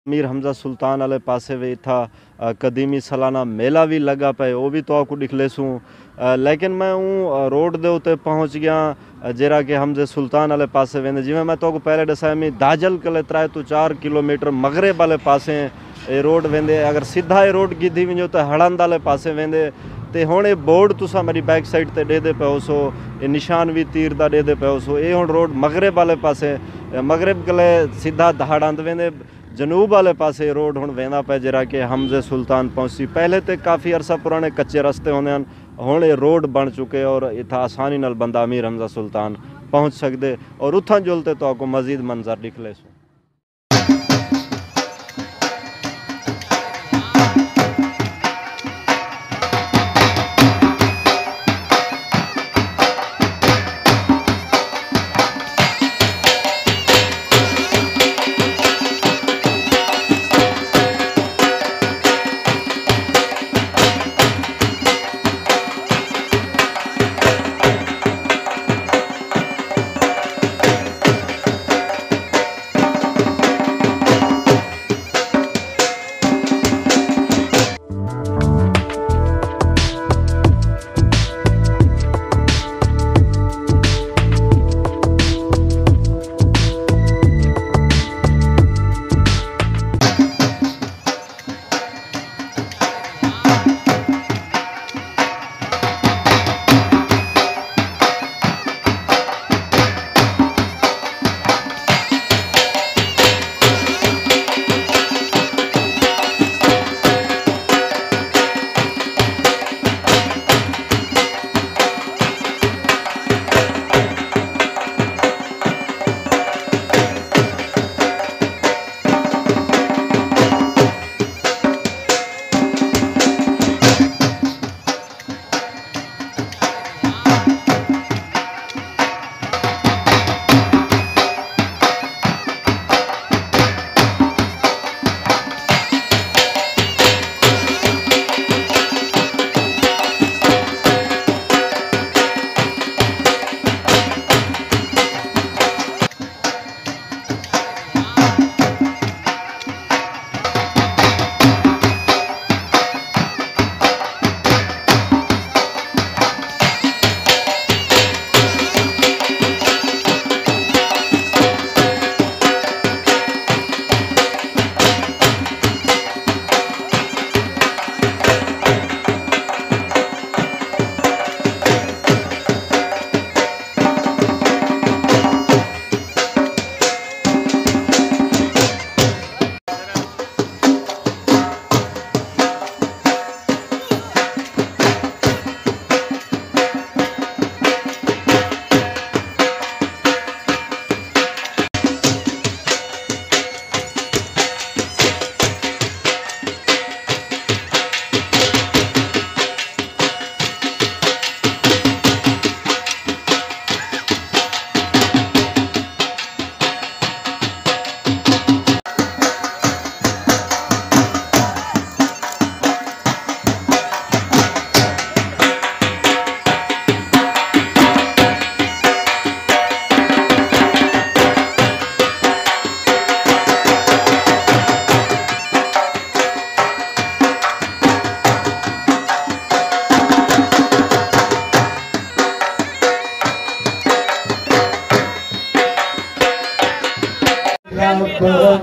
मीर हमजा सुल्तान वाले पासे भी था कदीमी सालाना मेला भी लगा पे वो भी तो आपको दिखले सूँ लेकिन मैं हूँ रोड दे उत्ते पहुँच गया जरा कि हमजे सुल्तान वाले पासे वेंदे जिवें मैं तो पहले दसाया मी दाजल कले 3 तो 4 किलोमीटर मगरब वाले पासे ये रोड वेंदे अगर सीधा ये रोड गिधी वञो तो हड़ंद वाले पासे वेंदे ते हुण ये बोर्ड तुसा मेरी बैक साइड ते ॾेदे पियो सो ये निशान भी तीर दा ॾेदे पियो सो ये हुण रोड मगरब वाले पासे मगरब कले सीधा हड़ंद वेंदे जनूब वाले पासे रोड हुण वेंदा पे जरा कि हमजे सुल्तान पहुंची पहले तो काफ़ी अरसा पुराने कच्चे रस्ते होंदे हन हुण ये रोड बन चुके और इत्था आसानी नाल बंदा अमीर हमजा सुल्तान पहुँच सकदे और उथां जुलते तो आपको मजीद मंजर दिखले सो।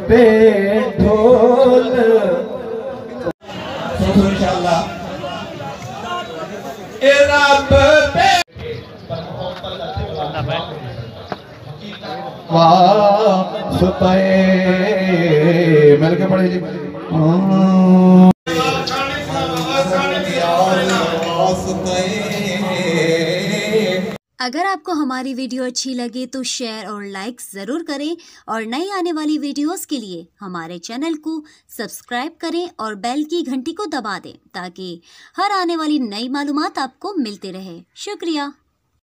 पे ढोल इंशाअल्लाह ए रब पे वाह सुताए मिल के पढ़े जी अगर आपको हमारी वीडियो अच्छी लगे तो शेयर और लाइक ज़रूर करें और नई आने वाली वीडियोस के लिए हमारे चैनल को सब्सक्राइब करें और बेल की घंटी को दबा दें ताकि हर आने वाली नई मालूमात आपको मिलती रहे। शुक्रिया।